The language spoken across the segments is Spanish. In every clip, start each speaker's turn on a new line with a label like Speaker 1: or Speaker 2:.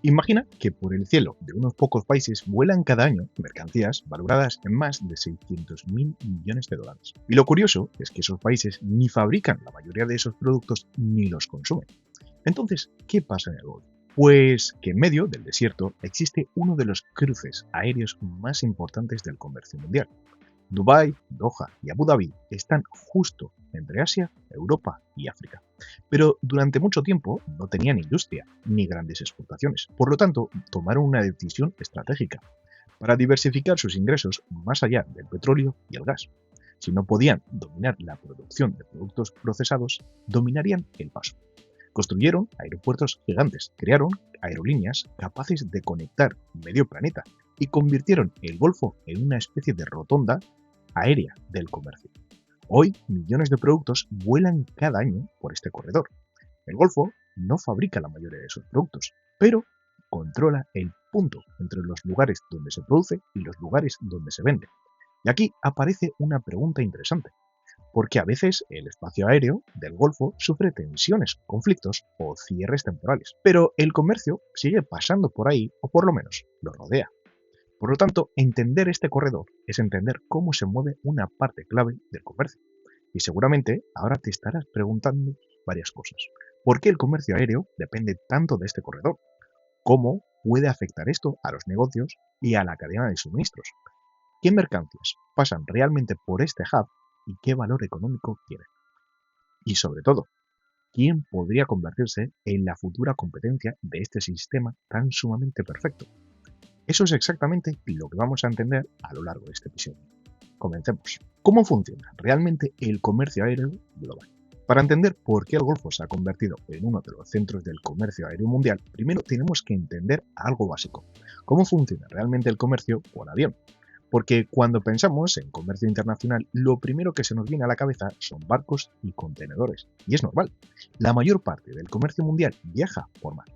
Speaker 1: Imagina que por el cielo de unos pocos países vuelan cada año mercancías valoradas en más de 600.000 millones de dólares. Y lo curioso es que esos países ni fabrican la mayoría de esos productos ni los consumen. Entonces, ¿qué pasa en el Golfo? Pues que en medio del desierto existe uno de los cruces aéreos más importantes del comercio mundial. Dubái, Doha y Abu Dhabi están justo entre Asia, Europa y África. Pero durante mucho tiempo no tenían industria ni grandes exportaciones. Por lo tanto, tomaron una decisión estratégica para diversificar sus ingresos más allá del petróleo y el gas. Si no podían dominar la producción de productos procesados, dominarían el paso. Construyeron aeropuertos gigantes, crearon aerolíneas capaces de conectar medio planeta y convirtieron el Golfo en una especie de rotonda aérea del comercio. Hoy, millones de productos vuelan cada año por este corredor. El Golfo no fabrica la mayoría de esos productos, pero controla el punto entre los lugares donde se produce y los lugares donde se vende. Y aquí aparece una pregunta interesante, porque a veces el espacio aéreo del Golfo sufre tensiones, conflictos o cierres temporales, pero el comercio sigue pasando por ahí o por lo menos lo rodea. Por lo tanto, entender este corredor es entender cómo se mueve una parte clave del comercio. Y seguramente ahora te estarás preguntando varias cosas. ¿Por qué el comercio aéreo depende tanto de este corredor? ¿Cómo puede afectar esto a los negocios y a la cadena de suministros? ¿Qué mercancías pasan realmente por este hub y qué valor económico tienen? Y sobre todo, ¿quién podría convertirse en la futura competencia de este sistema tan sumamente perfecto? Eso es exactamente lo que vamos a entender a lo largo de este episodio. Comencemos. ¿Cómo funciona realmente el comercio aéreo global? Para entender por qué el Golfo se ha convertido en uno de los centros del comercio aéreo mundial, primero tenemos que entender algo básico. ¿Cómo funciona realmente el comercio por avión? Porque cuando pensamos en comercio internacional, lo primero que se nos viene a la cabeza son barcos y contenedores. Y es normal. La mayor parte del comercio mundial viaja por mar.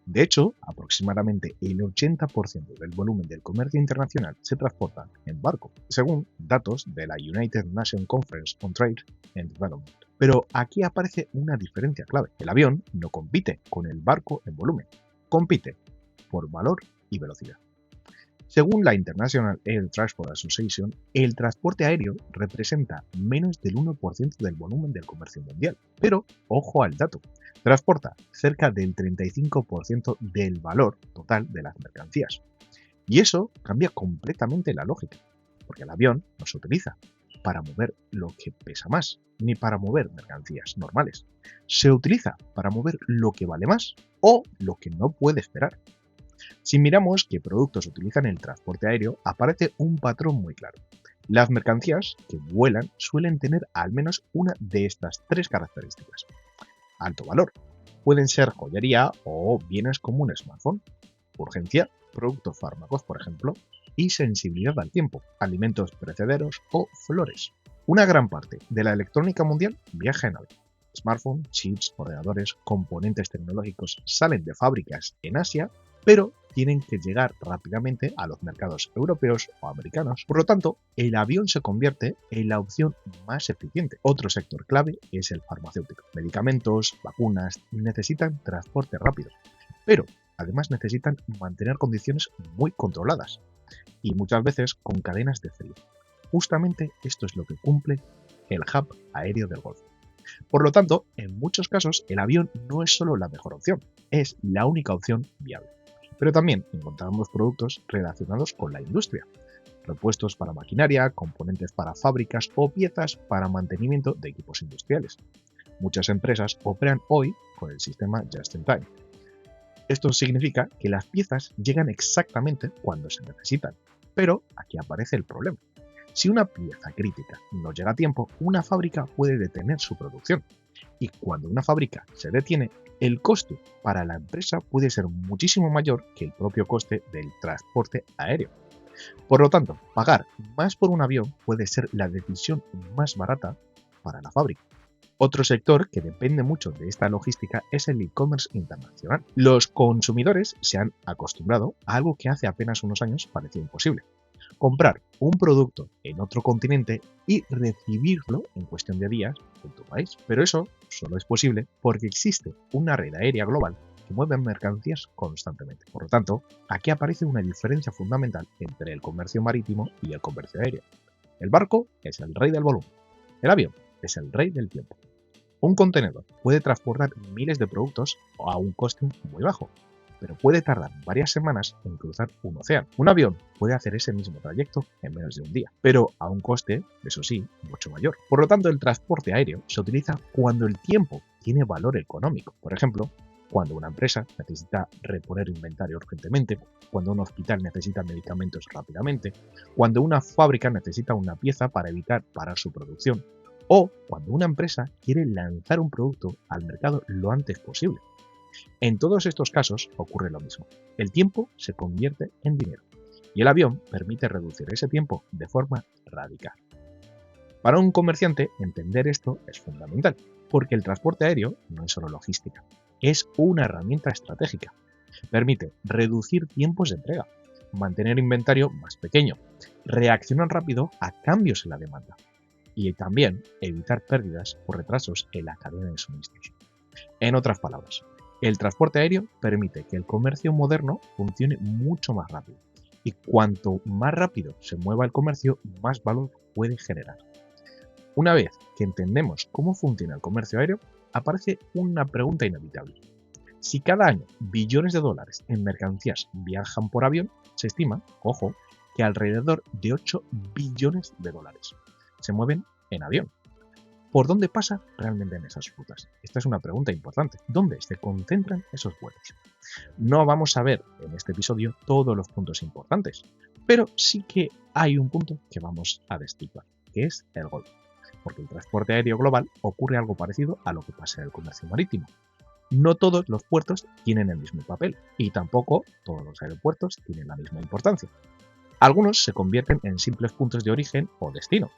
Speaker 1: De hecho, aproximadamente el 80% del volumen del comercio internacional se transporta en barco, según datos de la United Nations Conference on Trade and Development. Pero aquí aparece una diferencia clave. El avión no compite con el barco en volumen, compite por valor y velocidad. Según la International Air Transport Association, el transporte aéreo representa menos del 1% del volumen del comercio mundial. Pero, ojo al dato, transporta cerca del 35% del valor total de las mercancías. Y eso cambia completamente la lógica, porque el avión no se utiliza para mover lo que pesa más, ni para mover mercancías normales. Se utiliza para mover lo que vale más o lo que no puede esperar. Si miramos qué productos utilizan el transporte aéreo, aparece un patrón muy claro. Las mercancías que vuelan suelen tener al menos una de estas tres características. Alto valor. Pueden ser joyería o bienes como un smartphone. Urgencia, productos fármacos, por ejemplo. Y sensibilidad al tiempo, alimentos perecederos o flores. Una gran parte de la electrónica mundial viaja en avión. Smartphones, chips, ordenadores, componentes tecnológicos salen de fábricas en Asia, pero tienen que llegar rápidamente a los mercados europeos o americanos. Por lo tanto, el avión se convierte en la opción más eficiente. Otro sector clave es el farmacéutico. Medicamentos, vacunas necesitan transporte rápido, pero además necesitan mantener condiciones muy controladas y muchas veces con cadenas de frío. Justamente esto es lo que cumple el hub aéreo del Golfo. Por lo tanto, en muchos casos el avión no es solo la mejor opción, es la única opción viable. Pero también encontramos productos relacionados con la industria, repuestos para maquinaria, componentes para fábricas o piezas para mantenimiento de equipos industriales. Muchas empresas operan hoy con el sistema Just in Time. Esto significa que las piezas llegan exactamente cuando se necesitan, pero aquí aparece el problema. Si una pieza crítica no llega a tiempo, una fábrica puede detener su producción. Y cuando una fábrica se detiene, el coste para la empresa puede ser muchísimo mayor que el propio coste del transporte aéreo. Por lo tanto, pagar más por un avión puede ser la decisión más barata para la fábrica. Otro sector que depende mucho de esta logística es el e-commerce internacional. Los consumidores se han acostumbrado a algo que hace apenas unos años parecía imposible: comprar un producto en otro continente y recibirlo en cuestión de días en tu país. Pero eso solo es posible porque existe una red aérea global que mueven mercancías constantemente. Por lo tanto, aquí aparece una diferencia fundamental entre el comercio marítimo y el comercio aéreo. El barco es el rey del volumen. El avión es el rey del tiempo. Un contenedor puede transportar miles de productos a un coste muy bajo, pero puede tardar varias semanas en cruzar un océano. Un avión puede hacer ese mismo trayecto en menos de un día, pero a un coste, eso sí, mucho mayor. Por lo tanto, el transporte aéreo se utiliza cuando el tiempo tiene valor económico. Por ejemplo, cuando una empresa necesita reponer inventario urgentemente, cuando un hospital necesita medicamentos rápidamente, cuando una fábrica necesita una pieza para evitar parar su producción, o cuando una empresa quiere lanzar un producto al mercado lo antes posible. En todos estos casos ocurre lo mismo. El tiempo se convierte en dinero y el avión permite reducir ese tiempo de forma radical. Para un comerciante, entender esto es fundamental, porque el transporte aéreo no es solo logística, es una herramienta estratégica. Permite reducir tiempos de entrega, mantener inventario más pequeño, reaccionar rápido a cambios en la demanda y también evitar pérdidas o retrasos en la cadena de suministros. En otras palabras, el transporte aéreo permite que el comercio moderno funcione mucho más rápido y cuanto más rápido se mueva el comercio, más valor puede generar. Una vez que entendemos cómo funciona el comercio aéreo, aparece una pregunta inevitable. Si cada año billones de dólares en mercancías viajan por avión, se estima, ojo, que alrededor de 8 billones de dólares se mueven en avión. ¿Por dónde pasa realmente en esas rutas? Esta es una pregunta importante. ¿Dónde se concentran esos vuelos? No vamos a ver en este episodio todos los puntos importantes, pero sí que hay un punto que vamos a destripar, que es el Golfo. Porque el transporte aéreo global ocurre algo parecido a lo que pasa en el comercio marítimo. No todos los puertos tienen el mismo papel y tampoco todos los aeropuertos tienen la misma importancia. Algunos se convierten en simples puntos de origen o destino,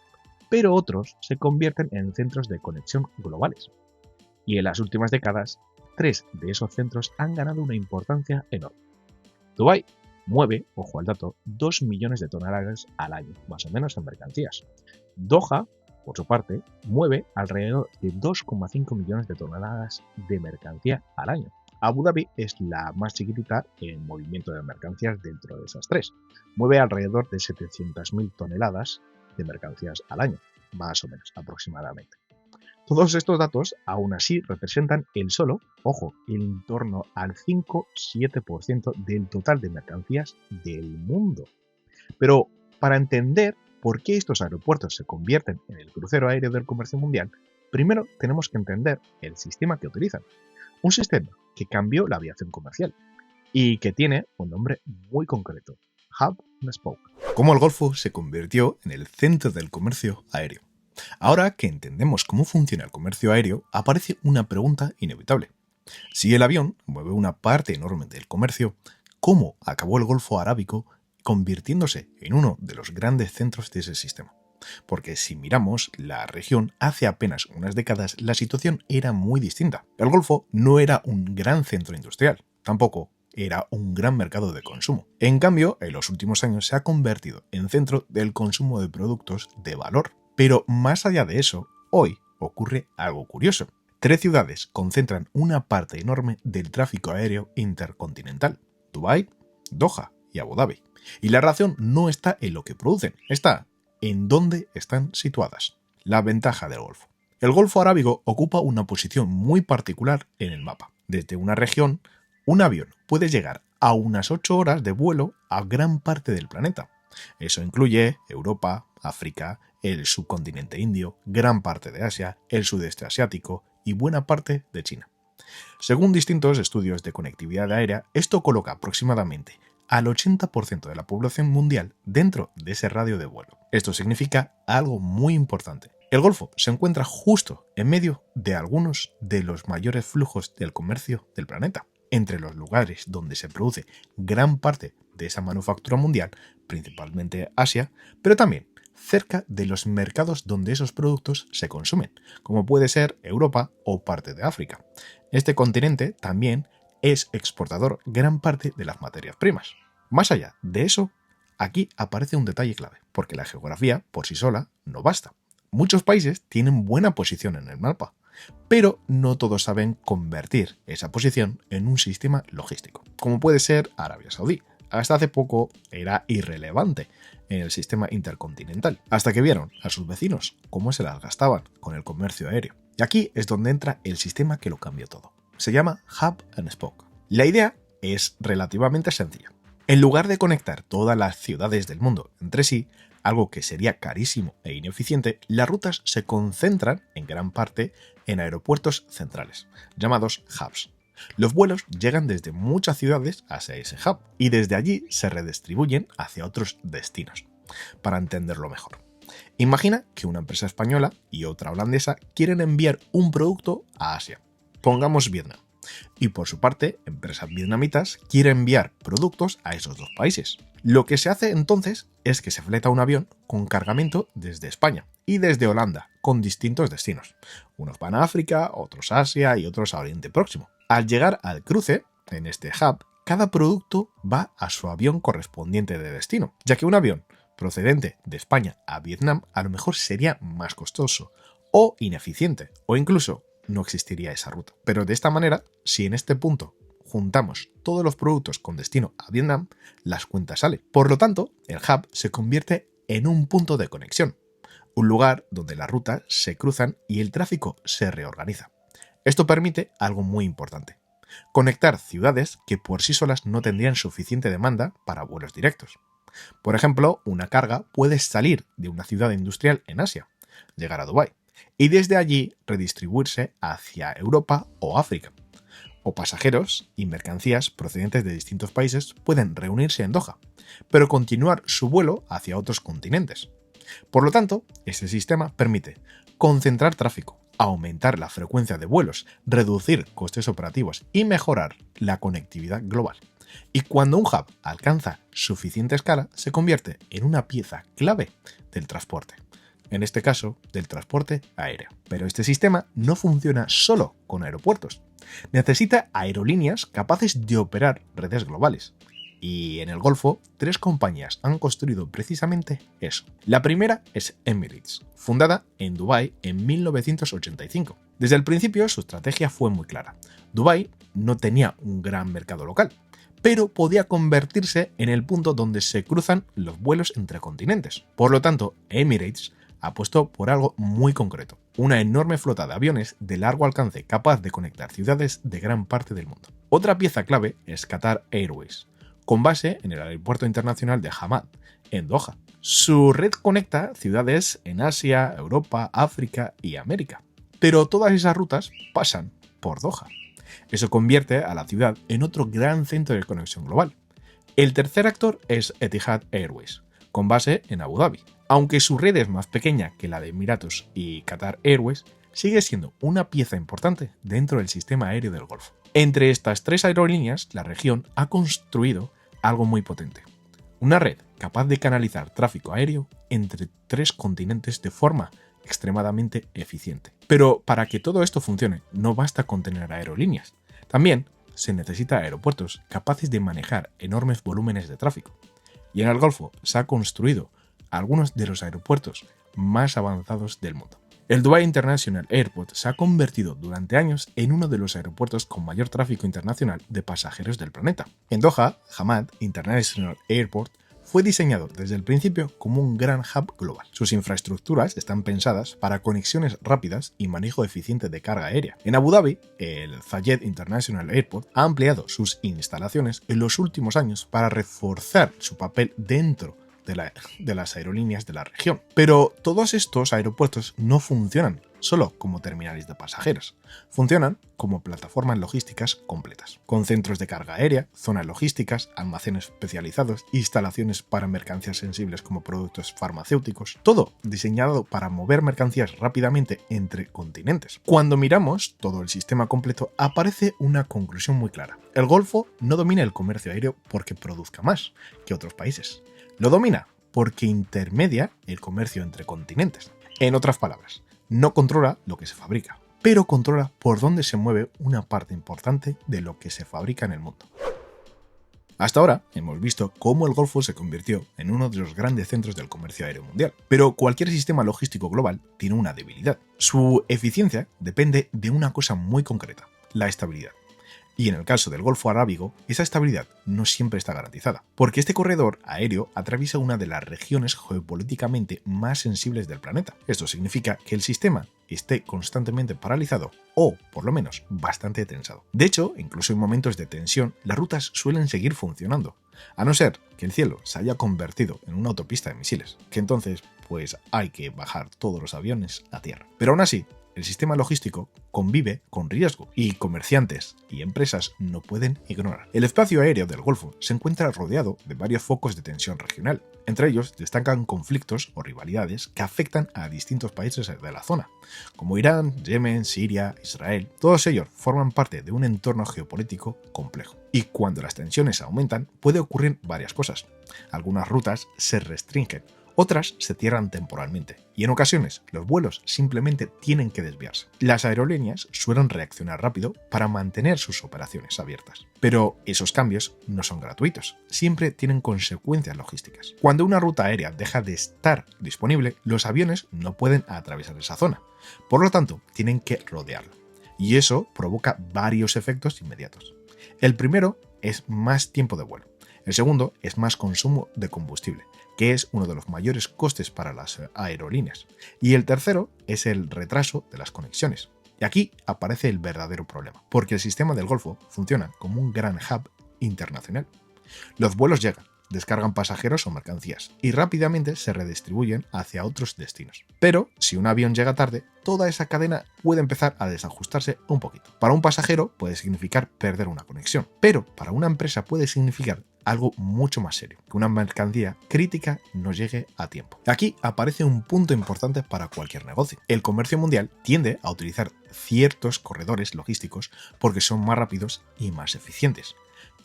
Speaker 1: pero otros se convierten en centros de conexión globales. Y en las últimas décadas, 3 de esos centros han ganado una importancia enorme. Dubái mueve, ojo al dato, 2 millones de toneladas al año, más o menos en mercancías. Doha, por su parte, mueve alrededor de 2,5 millones de toneladas de mercancía al año. Abu Dhabi es la más chiquitita en movimiento de mercancías dentro de esas 3. Mueve alrededor de 700.000 toneladas de mercancías al año, más o menos, aproximadamente. Todos estos datos, aún así, representan el solo, ojo, en torno al 5-7% del total de mercancías del mundo. Pero para entender por qué estos aeropuertos se convierten en el crucero aéreo del comercio mundial, primero tenemos que entender el sistema que utilizan. Un sistema que cambió la aviación comercial y que tiene un nombre muy concreto: Hub and Spoke.
Speaker 2: Cómo el Golfo se convirtió en el centro del comercio aéreo. Ahora que entendemos cómo funciona el comercio aéreo, aparece una pregunta inevitable. Si el avión mueve una parte enorme del comercio, ¿cómo acabó el Golfo Arábigo convirtiéndose en uno de los grandes centros de ese sistema? Porque si miramos la región, hace apenas unas décadas la situación era muy distinta. El Golfo no era un gran centro industrial, tampoco era un gran mercado de consumo. En cambio, en los últimos años se ha convertido en centro del consumo de productos de valor. Pero más allá de eso, hoy ocurre algo curioso. 3 ciudades concentran una parte enorme del tráfico aéreo intercontinental: Dubái, Doha y Abu Dhabi. Y la razón no está en lo que producen, está en dónde están situadas. La ventaja del Golfo. El Golfo Arábigo ocupa una posición muy particular en el mapa. Desde una región, un avión puede llegar a unas 8 horas de vuelo a gran parte del planeta. Eso incluye Europa, África, el subcontinente indio, gran parte de Asia, el sudeste asiático y buena parte de China. Según distintos estudios de conectividad aérea, esto coloca aproximadamente al 80% de la población mundial dentro de ese radio de vuelo. Esto significa algo muy importante. El Golfo se encuentra justo en medio de algunos de los mayores flujos del comercio del planeta. Entre los lugares donde se produce gran parte de esa manufactura mundial, principalmente Asia, pero también cerca de los mercados donde esos productos se consumen, como puede ser Europa o parte de África. Este continente también es exportador gran parte de las materias primas. Más allá de eso, aquí aparece un detalle clave, porque la geografía por sí sola no basta. Muchos países tienen buena posición en el mapa, pero no todos saben convertir esa posición en un sistema logístico, como puede ser Arabia Saudí. Hasta hace poco era irrelevante en el sistema intercontinental, hasta que vieron a sus vecinos cómo se las gastaban con el comercio aéreo. Y aquí es donde entra el sistema que lo cambió todo. Se llama Hub and Spoke. La idea es relativamente sencilla. En lugar de conectar todas las ciudades del mundo entre sí, algo que sería carísimo e ineficiente, las rutas se concentran en gran parte en aeropuertos centrales, llamados hubs. Los vuelos llegan desde muchas ciudades hacia ese hub y desde allí se redistribuyen hacia otros destinos. Para entenderlo mejor, imagina que una empresa española y otra holandesa quieren enviar un producto a Asia, pongamos Vietnam, y por su parte, empresas vietnamitas quieren enviar productos a esos dos países. Lo que se hace entonces es que se fleta un avión con cargamento desde España y desde Holanda, con distintos destinos. Unos van a África, otros a Asia y otros a Oriente Próximo. Al llegar al cruce, en este hub, cada producto va a su avión correspondiente de destino, ya que un avión procedente de España a Vietnam a lo mejor sería más costoso o ineficiente, o incluso no existiría esa ruta. Pero de esta manera, si en este punto juntamos todos los productos con destino a Vietnam, las cuentas salen. Por lo tanto, el hub se convierte en un punto de conexión, un lugar donde las rutas se cruzan y el tráfico se reorganiza. Esto permite algo muy importante: conectar ciudades que por sí solas no tendrían suficiente demanda para vuelos directos. Por ejemplo, una carga puede salir de una ciudad industrial en Asia, llegar a Dubái, y desde allí redistribuirse hacia Europa o África. O pasajeros y mercancías procedentes de distintos países pueden reunirse en Doha, pero continuar su vuelo hacia otros continentes. Por lo tanto, este sistema permite concentrar tráfico, aumentar la frecuencia de vuelos, reducir costes operativos y mejorar la conectividad global. Y cuando un hub alcanza suficiente escala, se convierte en una pieza clave del transporte. En este caso, del transporte aéreo. Pero este sistema no funciona solo con aeropuertos. Necesita aerolíneas capaces de operar redes globales. Y en el Golfo, 3 compañías han construido precisamente eso. La primera es Emirates, fundada en Dubái en 1985. Desde el principio su estrategia fue muy clara. Dubái no tenía un gran mercado local, pero podía convertirse en el punto donde se cruzan los vuelos entre continentes. Por lo tanto, Emirates apostó por algo muy concreto: una enorme flota de aviones de largo alcance capaz de conectar ciudades de gran parte del mundo. Otra pieza clave es Qatar Airways, con base en el Aeropuerto Internacional de Hamad, en Doha. Su red conecta ciudades en Asia, Europa, África y América, pero todas esas rutas pasan por Doha. Eso convierte a la ciudad en otro gran centro de conexión global. El tercer actor es Etihad Airways, con base en Abu Dhabi. Aunque su red es más pequeña que la de Emiratos y Qatar Airways, sigue siendo una pieza importante dentro del sistema aéreo del Golfo. Entre estas 3 aerolíneas, la región ha construido algo muy potente: una red capaz de canalizar tráfico aéreo entre 3 continentes de forma extremadamente eficiente. Pero para que todo esto funcione, no basta con tener aerolíneas. También se necesita aeropuertos capaces de manejar enormes volúmenes de tráfico. Y en el Golfo se ha construido algunos de los aeropuertos más avanzados del mundo. El Dubai International Airport se ha convertido durante años en uno de los aeropuertos con mayor tráfico internacional de pasajeros del planeta. En Doha, Hamad International Airport fue diseñado desde el principio como un gran hub global. Sus infraestructuras están pensadas para conexiones rápidas y manejo eficiente de carga aérea. En Abu Dhabi, el Zayed International Airport ha ampliado sus instalaciones en los últimos años para reforzar su papel dentro de las aerolíneas de la región. Pero todos estos aeropuertos no funcionan solo como terminales de pasajeros, funcionan como plataformas logísticas completas, con centros de carga aérea, zonas logísticas, almacenes especializados, instalaciones para mercancías sensibles como productos farmacéuticos, todo diseñado para mover mercancías rápidamente entre continentes. Cuando miramos todo el sistema completo, aparece una conclusión muy clara: el Golfo no domina el comercio aéreo porque produzca más que otros países. Lo domina porque intermedia el comercio entre continentes. En otras palabras, no controla lo que se fabrica, pero controla por dónde se mueve una parte importante de lo que se fabrica en el mundo. Hasta ahora hemos visto cómo el Golfo se convirtió en uno de los grandes centros del comercio aéreo mundial. Pero cualquier sistema logístico global tiene una debilidad. Su eficiencia depende de una cosa muy concreta: la estabilidad. Y en el caso del Golfo Arábigo, esa estabilidad no siempre está garantizada, porque este corredor aéreo atraviesa una de las regiones geopolíticamente más sensibles del planeta. Esto significa que el sistema esté constantemente paralizado o, por lo menos, bastante tensado. De hecho, incluso en momentos de tensión, las rutas suelen seguir funcionando, a no ser que el cielo se haya convertido en una autopista de misiles, que entonces, pues hay que bajar todos los aviones a tierra. Pero aún así, el sistema logístico convive con riesgo y comerciantes y empresas no pueden ignorar. El espacio aéreo del Golfo se encuentra rodeado de varios focos de tensión regional. Entre ellos destacan conflictos o rivalidades que afectan a distintos países de la zona, como Irán, Yemen, Siria, Israel. Todos ellos forman parte de un entorno geopolítico complejo. Y cuando las tensiones aumentan, puede ocurrir varias cosas. Algunas rutas se restringen, otras se cierran temporalmente, y en ocasiones los vuelos simplemente tienen que desviarse. Las aerolíneas suelen reaccionar rápido para mantener sus operaciones abiertas. Pero esos cambios no son gratuitos, siempre tienen consecuencias logísticas. Cuando una ruta aérea deja de estar disponible, los aviones no pueden atravesar esa zona, por lo tanto tienen que rodearla. Y eso provoca varios efectos inmediatos. El primero es más tiempo de vuelo. El segundo es más consumo de combustible, que es uno de los mayores costes para las aerolíneas. Y el tercero es el retraso de las conexiones. Y aquí aparece el verdadero problema, porque el sistema del Golfo funciona como un gran hub internacional. Los vuelos llegan, descargan pasajeros o mercancías y rápidamente se redistribuyen hacia otros destinos. Pero si un avión llega tarde, toda esa cadena puede empezar a desajustarse un poquito. Para un pasajero puede significar perder una conexión, pero para una empresa puede significar algo mucho más serio: que una mercancía crítica no llegue a tiempo. Aquí aparece un punto importante para cualquier negocio. El comercio mundial tiende a utilizar ciertos corredores logísticos porque son más rápidos y más eficientes.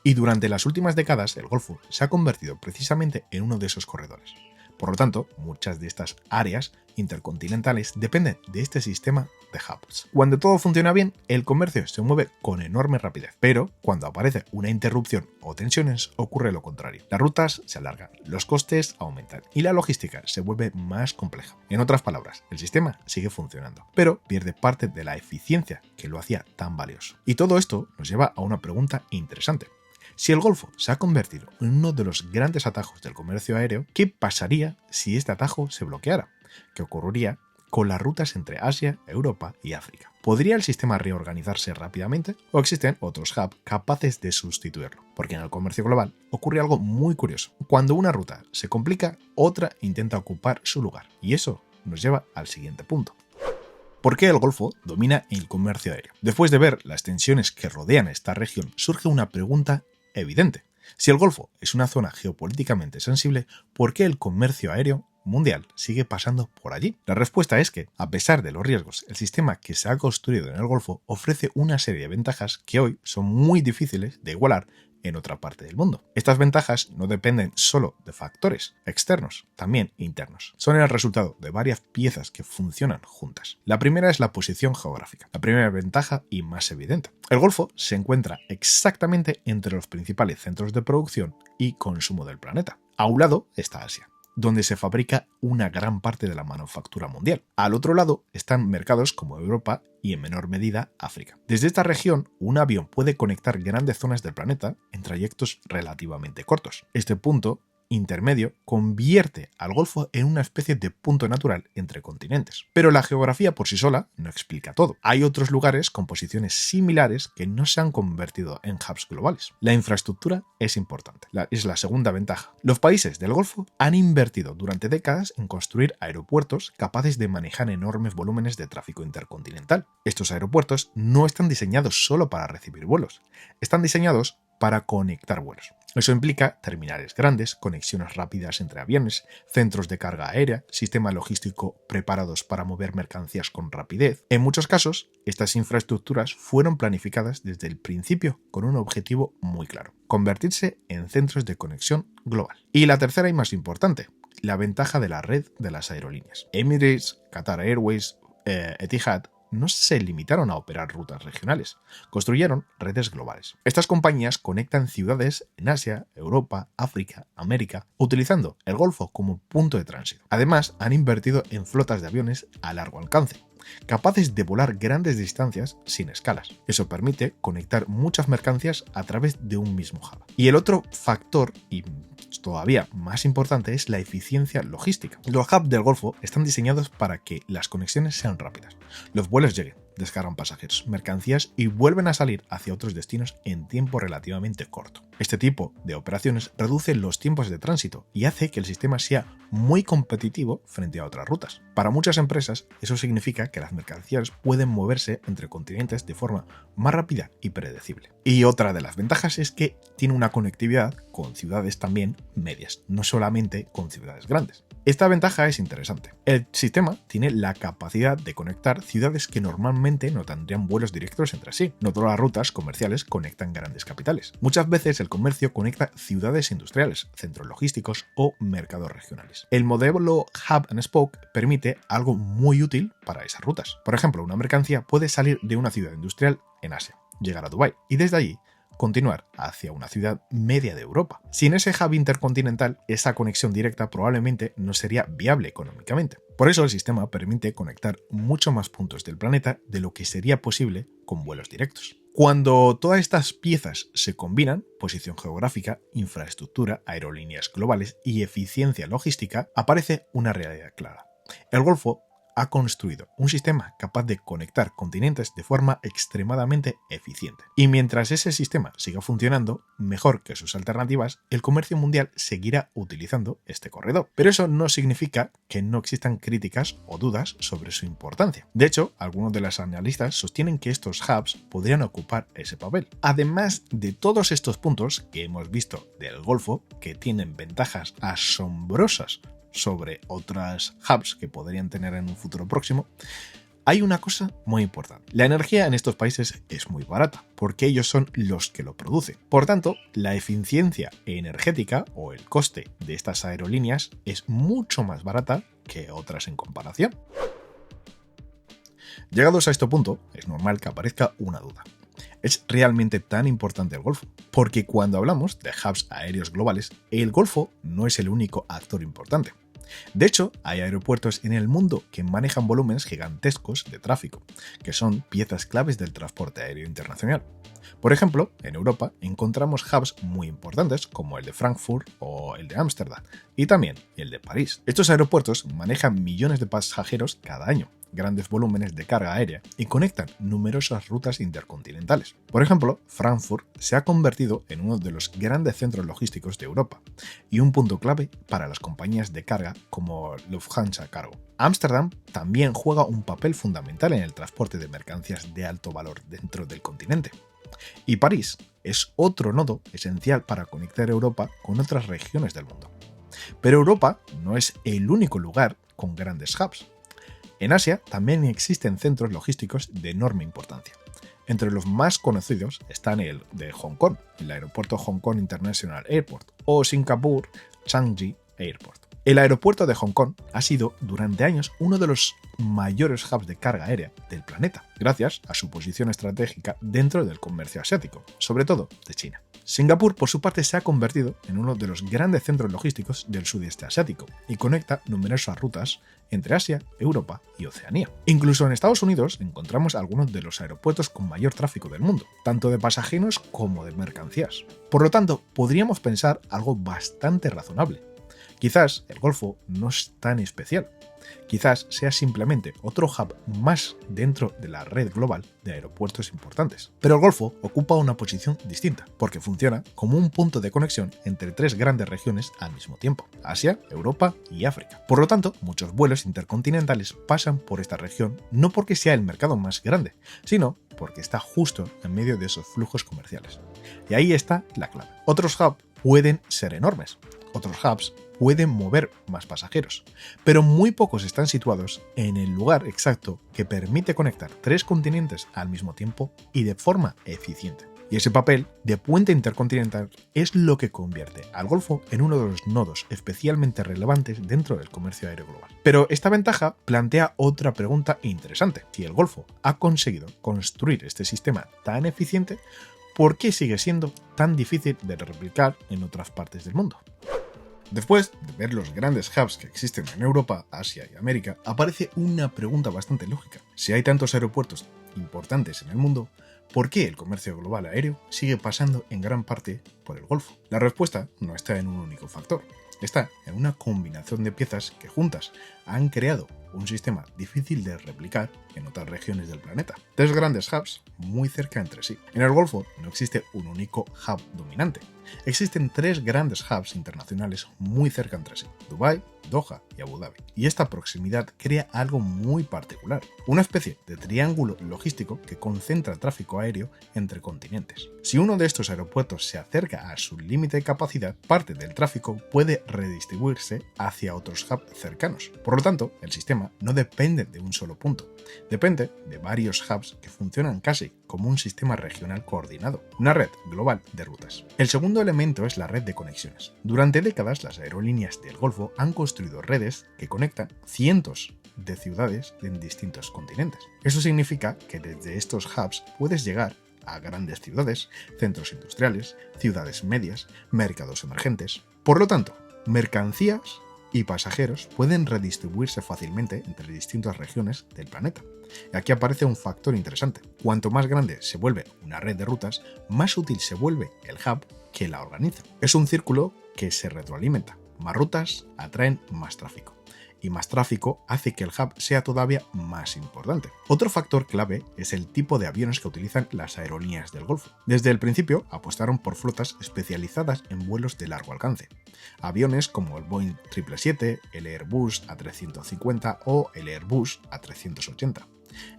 Speaker 2: Y durante las últimas décadas el Golfo se ha convertido precisamente en uno de esos corredores. Por lo tanto, muchas de estas áreas intercontinentales dependen de este sistema de hubs. Cuando todo funciona bien, el comercio se mueve con enorme rapidez, pero cuando aparece una interrupción o tensiones ocurre lo contrario. Las rutas se alargan, los costes aumentan y la logística se vuelve más compleja. En otras palabras, el sistema sigue funcionando, pero pierde parte de la eficiencia que lo hacía tan valioso. Y todo esto nos lleva a una pregunta interesante. Si el Golfo se ha convertido en uno de los grandes atajos del comercio aéreo, ¿qué pasaría si este atajo se bloqueara? ¿Qué ocurriría con las rutas entre Asia, Europa y África? ¿Podría el sistema reorganizarse rápidamente? ¿O existen otros hubs capaces de sustituirlo? Porque en el comercio global ocurre algo muy curioso. Cuando una ruta se complica, otra intenta ocupar su lugar. Y eso nos lleva al siguiente punto. ¿Por qué el Golfo domina el comercio aéreo? Después de ver las tensiones que rodean esta región, surge una pregunta evidente. Si el Golfo es una zona geopolíticamente sensible, ¿por qué el comercio aéreo mundial sigue pasando por allí? La respuesta es que, a pesar de los riesgos, el sistema que se ha construido en el Golfo ofrece una serie de ventajas que hoy son muy difíciles de igualar en otra parte del mundo. Estas ventajas no dependen solo de factores externos, también internos. Son el resultado de varias piezas que funcionan juntas. La primera es la posición geográfica, la primera ventaja y más evidente. El Golfo se encuentra exactamente entre los principales centros de producción y consumo del planeta. A un lado está Asia, donde se fabrica una gran parte de la manufactura mundial. Al otro lado están mercados como Europa y en menor medida África. Desde esta región, un avión puede conectar grandes zonas del planeta en trayectos relativamente cortos. Este punto intermedio convierte al Golfo en una especie de punto natural entre continentes. Pero la geografía por sí sola no explica todo. Hay otros lugares con posiciones similares que no se han convertido en hubs globales. La infraestructura es importante. Es la segunda ventaja. Los países del Golfo han invertido durante décadas en construir aeropuertos capaces de manejar enormes volúmenes de tráfico intercontinental. Estos aeropuertos no están diseñados solo para recibir vuelos. Están diseñados para conectar vuelos. Eso implica terminales grandes, conexiones rápidas entre aviones, centros de carga aérea, sistema logístico preparados para mover mercancías con rapidez. En muchos casos, estas infraestructuras fueron planificadas desde el principio con un objetivo muy claro: convertirse en centros de conexión global. Y la tercera y más importante, la ventaja de la red de las aerolíneas. Emirates, Qatar Airways, Etihad no se limitaron a operar rutas regionales, construyeron redes globales. Estas compañías conectan ciudades en Asia, Europa, África, América, utilizando el Golfo como punto de tránsito. Además, han invertido en flotas de aviones a largo alcance, capaces de volar grandes distancias sin escalas. Eso permite conectar muchas mercancías a través de un mismo hub. Y el otro factor, y todavía más importante, es la eficiencia logística. Los hubs del Golfo están diseñados para que las conexiones sean rápidas, los vuelos lleguen, descargan pasajeros, mercancías y vuelven a salir hacia otros destinos en tiempo relativamente corto. Este tipo de operaciones reduce los tiempos de tránsito y hace que el sistema sea muy competitivo frente a otras rutas. Para muchas empresas, eso significa que las mercancías pueden moverse entre continentes de forma más rápida y predecible. Y otra de las ventajas es que tiene una conectividad con ciudades también medias, no solamente con ciudades grandes. Esta ventaja es interesante. El sistema tiene la capacidad de conectar ciudades que normalmente no tendrían vuelos directos entre sí. No todas las rutas comerciales conectan grandes capitales. Muchas veces el comercio conecta ciudades industriales, centros logísticos o mercados regionales. El modelo Hub and Spoke permite algo muy útil para esas rutas. Por ejemplo, una mercancía puede salir de una ciudad industrial en Asia, llegar a Dubái y desde allí continuar hacia una ciudad media de Europa. Sin ese hub intercontinental, esa conexión directa probablemente no sería viable económicamente. Por eso el sistema permite conectar mucho más puntos del planeta de lo que sería posible con vuelos directos. Cuando todas estas piezas se combinan, posición geográfica, infraestructura, aerolíneas globales y eficiencia logística, aparece una realidad clara. El Golfo ha construido un sistema capaz de conectar continentes de forma extremadamente eficiente. Y mientras ese sistema siga funcionando mejor que sus alternativas, el comercio mundial seguirá utilizando este corredor. Pero eso no significa que no existan críticas o dudas sobre su importancia. De hecho, algunos de los analistas sostienen que estos hubs podrían ocupar ese papel. Además de todos estos puntos que hemos visto del Golfo, que tienen ventajas asombrosas sobre otras hubs que podrían tener en un futuro próximo, hay una cosa muy importante. La energía en estos países es muy barata, porque ellos son los que lo producen. Por tanto, la eficiencia energética o el coste de estas aerolíneas es mucho más barata que otras en comparación. Llegados a este punto, es normal que aparezca una duda. ¿Es realmente tan importante el Golfo? Porque cuando hablamos de hubs aéreos globales, el Golfo no es el único actor importante. De hecho, hay aeropuertos en el mundo que manejan volúmenes gigantescos de tráfico, que son piezas claves del transporte aéreo internacional. Por ejemplo, en Europa encontramos hubs muy importantes como el de Frankfurt o el de Ámsterdam, y también el de París. Estos aeropuertos manejan millones de pasajeros cada año, grandes volúmenes de carga aérea y conectan numerosas rutas intercontinentales. Por ejemplo, Frankfurt se ha convertido en uno de los grandes centros logísticos de Europa y un punto clave para las compañías de carga como Lufthansa Cargo. Ámsterdam también juega un papel fundamental en el transporte de mercancías de alto valor dentro del continente. Y París es otro nodo esencial para conectar Europa con otras regiones del mundo. Pero Europa no es el único lugar con grandes hubs. En Asia también existen centros logísticos de enorme importancia. Entre los más conocidos están el de Hong Kong, el aeropuerto Hong Kong International Airport, o Singapur Changi Airport. El aeropuerto de Hong Kong ha sido durante años uno de los mayores hubs de carga aérea del planeta, gracias a su posición estratégica dentro del comercio asiático, sobre todo de China. Singapur, por su parte, se ha convertido en uno de los grandes centros logísticos del sudeste asiático y conecta numerosas rutas entre Asia, Europa y Oceanía. Incluso en Estados Unidos encontramos algunos de los aeropuertos con mayor tráfico del mundo, tanto de pasajeros como de mercancías. Por lo tanto, podríamos pensar algo bastante razonable. Quizás el Golfo no es tan especial. Quizás sea simplemente otro hub más dentro de la red global de aeropuertos importantes. Pero el Golfo ocupa una posición distinta, porque funciona como un punto de conexión entre tres grandes regiones al mismo tiempo: Asia, Europa y África. Por lo tanto, muchos vuelos intercontinentales pasan por esta región no porque sea el mercado más grande, sino porque está justo en medio de esos flujos comerciales. Y ahí está la clave. Otros hubs pueden ser enormes. Otros hubs pueden mover más pasajeros, pero muy pocos están situados en el lugar exacto que permite conectar tres continentes al mismo tiempo y de forma eficiente. Y ese papel de puente intercontinental es lo que convierte al Golfo en uno de los nodos especialmente relevantes dentro del comercio aéreo global. Pero esta ventaja plantea otra pregunta interesante. Si el Golfo ha conseguido construir este sistema tan eficiente, ¿por qué sigue siendo tan difícil de replicar en otras partes del mundo? Después de ver los grandes hubs que existen en Europa, Asia y América, aparece una pregunta bastante lógica. Si hay tantos aeropuertos importantes en el mundo, ¿por qué el comercio global aéreo sigue pasando en gran parte por el Golfo? La respuesta no está en un único factor, está en una combinación de piezas que juntas han creado un sistema difícil de replicar en otras regiones del planeta. Tres grandes hubs muy cerca entre sí. En el Golfo no existe un único hub dominante. Existen tres grandes hubs internacionales muy cerca entre sí: Dubái, Doha y Abu Dhabi. Y esta proximidad crea algo muy particular, una especie de triángulo logístico que concentra tráfico aéreo entre continentes. Si uno de estos aeropuertos se acerca a su límite de capacidad, parte del tráfico puede redistribuirse hacia otros hubs cercanos. Por lo tanto, el sistema no depende de un solo punto, depende de varios hubs que funcionan casi como un sistema regional coordinado, una red global de rutas. El segundo elemento es la red de conexiones. Durante décadas, las aerolíneas del Golfo han construido redes que conectan cientos de ciudades en distintos continentes. Eso significa que desde estos hubs puedes llegar a grandes ciudades, centros industriales, ciudades medias, mercados emergentes. Por lo tanto, mercancías y pasajeros pueden redistribuirse fácilmente entre distintas regiones del planeta. Y aquí aparece un factor interesante. Cuanto más grande se vuelve una red de rutas, más útil se vuelve el hub que la organiza. Es un círculo que se retroalimenta. Más rutas atraen más tráfico. Y más tráfico hace que el hub sea todavía más importante. Otro factor clave es el tipo de aviones que utilizan las aerolíneas del Golfo. Desde el principio apostaron por flotas especializadas en vuelos de largo alcance. Aviones como el Boeing 777, el Airbus A350 o el Airbus A380.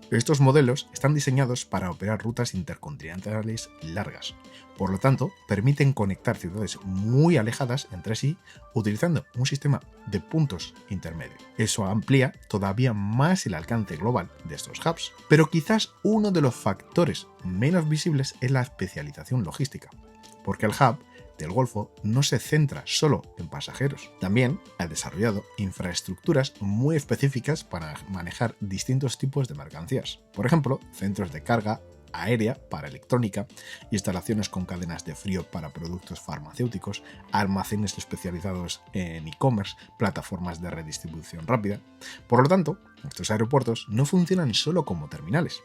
Speaker 2: Estos modelos están diseñados para operar rutas intercontinentales largas. Por lo tanto, permiten conectar ciudades muy alejadas entre sí utilizando un sistema de puntos intermedios. Eso amplía todavía más el alcance global de estos hubs. Pero quizás uno de los factores menos visibles es la especialización logística, porque el hub del Golfo no se centra solo en pasajeros. También ha desarrollado infraestructuras muy específicas para manejar distintos tipos de mercancías. Por ejemplo, centros de carga aérea para electrónica, instalaciones con cadenas de frío para productos farmacéuticos, almacenes especializados en e-commerce, plataformas de redistribución rápida. Por lo tanto, estos aeropuertos no funcionan solo como terminales,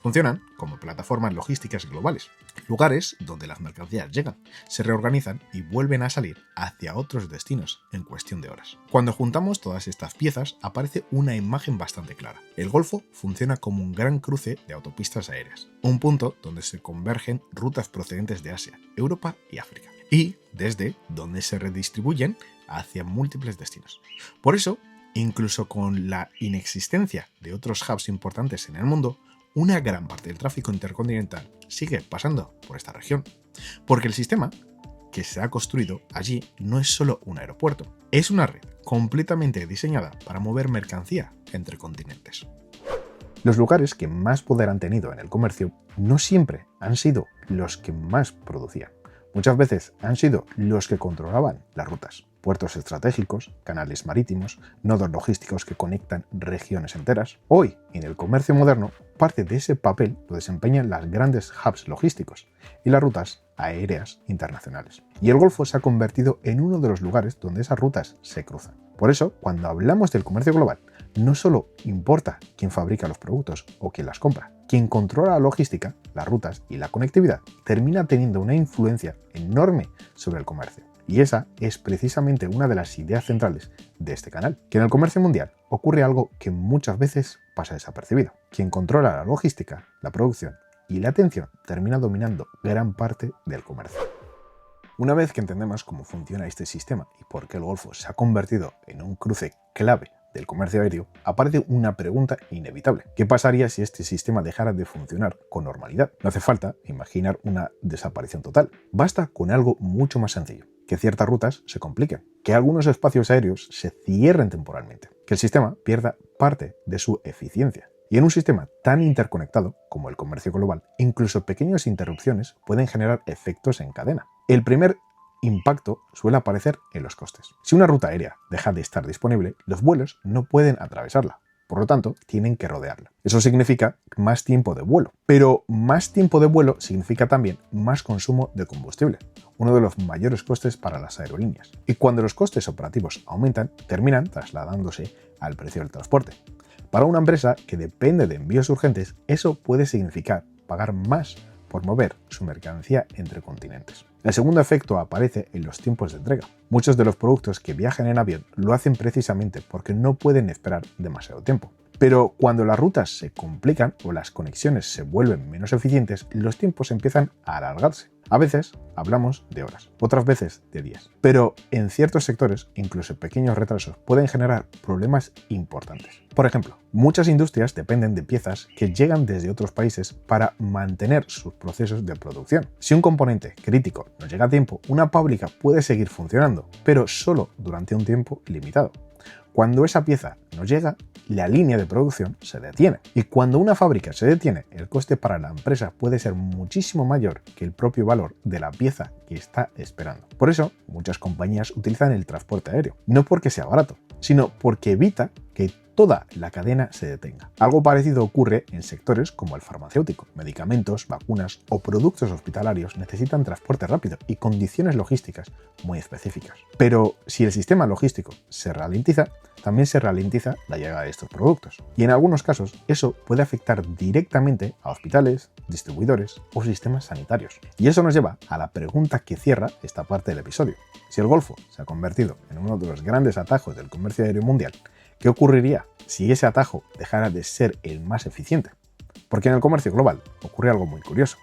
Speaker 2: funcionan como plataformas logísticas globales, lugares donde las mercancías llegan, se reorganizan y vuelven a salir hacia otros destinos en cuestión de horas. Cuando juntamos todas estas piezas, aparece una imagen bastante clara. El Golfo funciona como un gran cruce de autopistas aéreas, un punto donde se convergen rutas procedentes de Asia, Europa y África, y desde donde se redistribuyen hacia múltiples destinos. Por eso, incluso con la inexistencia de otros hubs importantes en el mundo, una gran parte del tráfico intercontinental sigue pasando por esta región, porque el sistema que se ha construido allí no es solo un aeropuerto, es una red completamente diseñada para mover mercancía entre continentes. Los lugares que más poder han tenido en el comercio no siempre han sido los que más producían. Muchas veces han sido los que controlaban las rutas. Puertos estratégicos, canales marítimos, nodos logísticos que conectan regiones enteras. Hoy, en el comercio moderno, parte de ese papel lo desempeñan las grandes hubs logísticos y las rutas aéreas internacionales. Y el Golfo se ha convertido en uno de los lugares donde esas rutas se cruzan. Por eso, cuando hablamos del comercio global, no solo importa quién fabrica los productos o quién las compra. Quien controla la logística, las rutas y la conectividad termina teniendo una influencia enorme sobre el comercio. Y esa es precisamente una de las ideas centrales de este canal, que en el comercio mundial ocurre algo que muchas veces pasa desapercibido. Quien controla la logística, la producción y la atención termina dominando gran parte del comercio. Una vez que entendemos cómo funciona este sistema y por qué el Golfo se ha convertido en un cruce clave del comercio aéreo, aparece una pregunta inevitable. ¿Qué pasaría si este sistema dejara de funcionar con normalidad? No hace falta imaginar una desaparición total. Basta con algo mucho más sencillo: que ciertas rutas se compliquen, que algunos espacios aéreos se cierren temporalmente, que el sistema pierda parte de su eficiencia. Y en un sistema tan interconectado como el comercio global, incluso pequeñas interrupciones pueden generar efectos en cadena. El primer impacto suele aparecer en los costes. Si una ruta aérea deja de estar disponible, los vuelos no pueden atravesarla. Por lo tanto, tienen que rodearla. Eso significa más tiempo de vuelo. Pero más tiempo de vuelo significa también más consumo de combustible, uno de los mayores costes para las aerolíneas. Y cuando los costes operativos aumentan, terminan trasladándose al precio del transporte. Para una empresa que depende de envíos urgentes, eso puede significar pagar más por mover su mercancía entre continentes. El segundo efecto aparece en los tiempos de entrega. Muchos de los productos que viajan en avión lo hacen precisamente porque no pueden esperar demasiado tiempo. Pero cuando las rutas se complican o las conexiones se vuelven menos eficientes, los tiempos empiezan a alargarse. A veces hablamos de horas, otras veces de días. Pero en ciertos sectores, incluso pequeños retrasos pueden generar problemas importantes. Por ejemplo, muchas industrias dependen de piezas que llegan desde otros países para mantener sus procesos de producción. Si un componente crítico no llega a tiempo, una fábrica puede seguir funcionando, pero solo durante un tiempo limitado. Cuando esa pieza no llega, la línea de producción se detiene. Y cuando una fábrica se detiene, el coste para la empresa puede ser muchísimo mayor que el propio valor de la pieza que está esperando. Por eso, muchas compañías utilizan el transporte aéreo. No porque sea barato, sino porque evita que toda la cadena se detenga. Algo parecido ocurre en sectores como el farmacéutico. Medicamentos, vacunas o productos hospitalarios necesitan transporte rápido y condiciones logísticas muy específicas. Pero si el sistema logístico se ralentiza, también se ralentiza la llegada de estos productos. Y en algunos casos, eso puede afectar directamente a hospitales, distribuidores o sistemas sanitarios. Y eso nos lleva a la pregunta que cierra esta parte del episodio. Si el Golfo se ha convertido en uno de los grandes atajos del comercio aéreo mundial, ¿qué ocurriría si ese atajo dejara de ser el más eficiente? Porque en el comercio global ocurre algo muy curioso.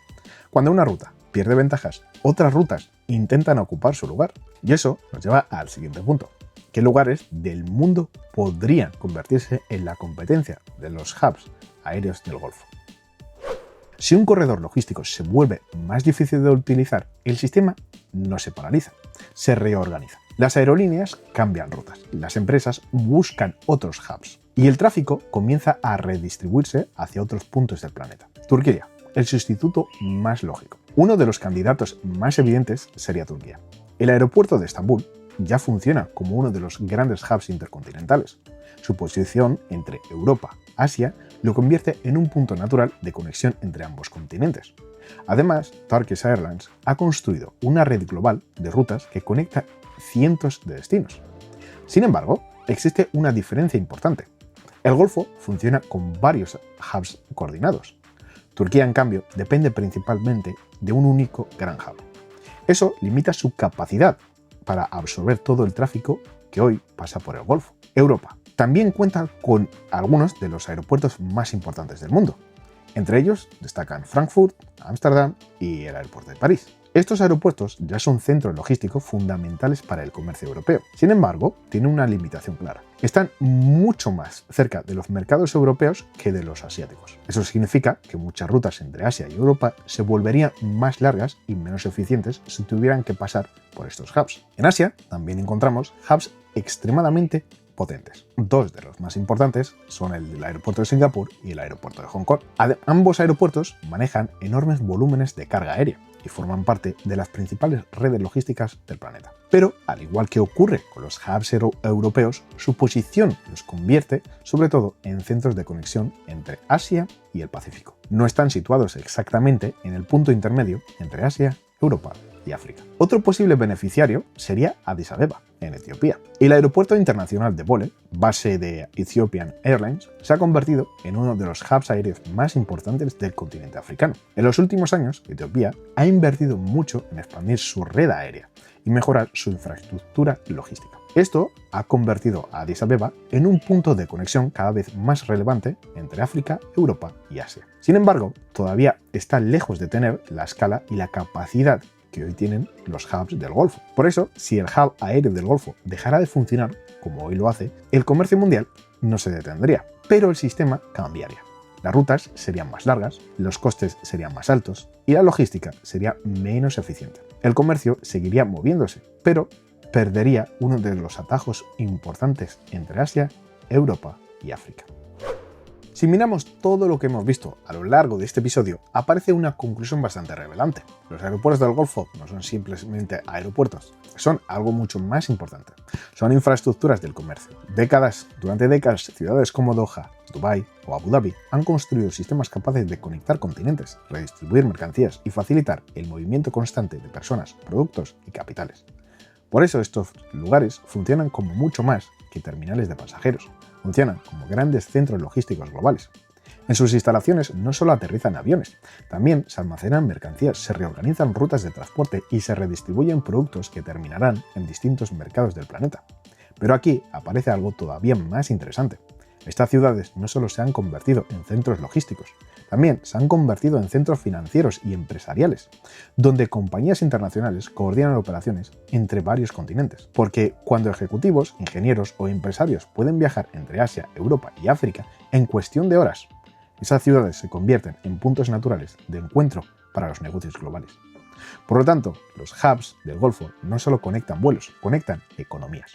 Speaker 2: Cuando una ruta pierde ventajas, otras rutas intentan ocupar su lugar. Y eso nos lleva al siguiente punto. ¿Qué lugares del mundo podrían convertirse en la competencia de los hubs aéreos del Golfo? Si un corredor logístico se vuelve más difícil de utilizar, el sistema no se paraliza, se reorganiza. Las aerolíneas cambian rutas, las empresas buscan otros hubs y el tráfico comienza a redistribuirse hacia otros puntos del planeta. Turquía, el sustituto más lógico. Uno de los candidatos más evidentes sería Turquía. El aeropuerto de Estambul ya funciona como uno de los grandes hubs intercontinentales. Su posición entre Europa y Asia lo convierte en un punto natural de conexión entre ambos continentes. Además, Turkish Airlines ha construido una red global de rutas que conecta cientos de destinos. Sin embargo, existe una diferencia importante. El Golfo funciona con varios hubs coordinados. Turquía, en cambio, depende principalmente de un único gran hub. Eso limita su capacidad para absorber todo el tráfico que hoy pasa por el Golfo. Europa también cuenta con algunos de los aeropuertos más importantes del mundo. Entre ellos destacan Frankfurt, Ámsterdam y el aeropuerto de París. Estos aeropuertos ya son centros logísticos fundamentales para el comercio europeo. Sin embargo, tienen una limitación clara. Están mucho más cerca de los mercados europeos que de los asiáticos. Eso significa que muchas rutas entre Asia y Europa se volverían más largas y menos eficientes si tuvieran que pasar por estos hubs. En Asia también encontramos hubs extremadamente potentes. Dos de los más importantes son el del aeropuerto de Singapur y el aeropuerto de Hong Kong. Ambos aeropuertos manejan enormes volúmenes de carga aérea y forman parte de las principales redes logísticas del planeta. Pero, al igual que ocurre con los hubs europeos, su posición los convierte sobre todo en centros de conexión entre Asia y el Pacífico. No están situados exactamente en el punto intermedio entre Asia, Europa y África. Otro posible beneficiario sería Addis Abeba, en Etiopía. El aeropuerto internacional de Bole, base de Ethiopian Airlines, se ha convertido en uno de los hubs aéreos más importantes del continente africano. En los últimos años, Etiopía ha invertido mucho en expandir su red aérea y mejorar su infraestructura logística. Esto ha convertido a Addis Abeba en un punto de conexión cada vez más relevante entre África, Europa y Asia. Sin embargo, todavía está lejos de tener la escala y la capacidad que hoy tienen los hubs del Golfo. Por eso, si el hub aéreo del Golfo dejara de funcionar, como hoy lo hace, el comercio mundial no se detendría, pero el sistema cambiaría. Las rutas serían más largas, los costes serían más altos y la logística sería menos eficiente. El comercio seguiría moviéndose, pero perdería uno de los atajos importantes entre Asia, Europa y África. Si miramos todo lo que hemos visto a lo largo de este episodio, aparece una conclusión bastante revelante. Los aeropuertos del Golfo no son simplemente aeropuertos, son algo mucho más importante. Son infraestructuras del comercio. Durante décadas, ciudades como Doha, Dubái o Abu Dhabi han construido sistemas capaces de conectar continentes, redistribuir mercancías y facilitar el movimiento constante de personas, productos y capitales. Por eso estos lugares funcionan como mucho más que terminales de pasajeros. Funcionan como grandes centros logísticos globales. En sus instalaciones no solo aterrizan aviones, también se almacenan mercancías, se reorganizan rutas de transporte y se redistribuyen productos que terminarán en distintos mercados del planeta. Pero aquí aparece algo todavía más interesante. Estas ciudades no solo se han convertido en centros logísticos, también se han convertido en centros financieros y empresariales, donde compañías internacionales coordinan operaciones entre varios continentes. Porque cuando ejecutivos, ingenieros o empresarios pueden viajar entre Asia, Europa y África en cuestión de horas, esas ciudades se convierten en puntos naturales de encuentro para los negocios globales. Por lo tanto, los hubs del Golfo no solo conectan vuelos, conectan economías.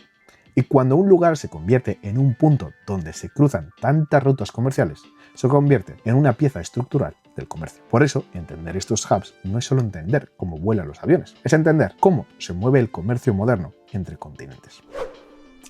Speaker 2: Y cuando un lugar se convierte en un punto donde se cruzan tantas rutas comerciales, se convierte en una pieza estructural del comercio. Por eso, entender estos hubs no es solo entender cómo vuelan los aviones, es entender cómo se mueve el comercio moderno entre continentes.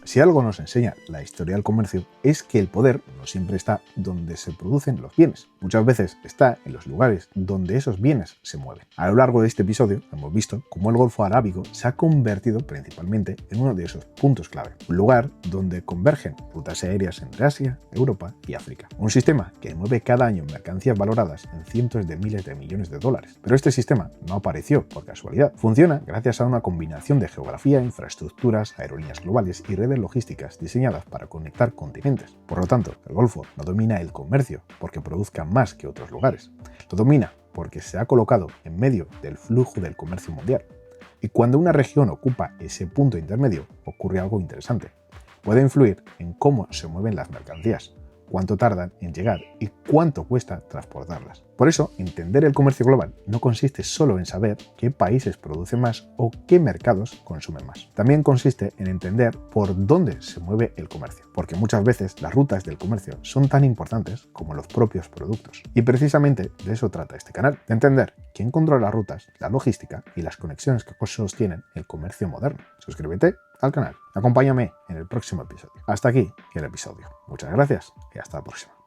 Speaker 2: Si algo nos enseña la historia del comercio es que el poder no siempre está donde se producen los bienes, muchas veces está en los lugares donde esos bienes se mueven. A lo largo de este episodio hemos visto cómo el Golfo Arábigo se ha convertido principalmente en uno de esos puntos clave, un lugar donde convergen rutas aéreas entre Asia, Europa y África. Un sistema que mueve cada año mercancías valoradas en cientos de miles de millones de dólares. Pero este sistema no apareció por casualidad, funciona gracias a una combinación de geografía, infraestructuras, aerolíneas globales y redes logísticas diseñadas para conectar continentes. Por lo tanto, el Golfo no domina el comercio porque produzca más que otros lugares. Lo domina porque se ha colocado en medio del flujo del comercio mundial. Y cuando una región ocupa ese punto intermedio, ocurre algo interesante. Puede influir en cómo se mueven las mercancías, cuánto tardan en llegar y cuánto cuesta transportarlas. Por eso, entender el comercio global no consiste solo en saber qué países producen más o qué mercados consumen más. También consiste en entender por dónde se mueve el comercio, porque muchas veces las rutas del comercio son tan importantes como los propios productos. Y precisamente de eso trata este canal, de entender quién controla las rutas, la logística y las conexiones que sostienen el comercio moderno. Suscríbete al canal. Acompáñame en el próximo episodio. Hasta aquí el episodio. Muchas gracias y hasta la próxima.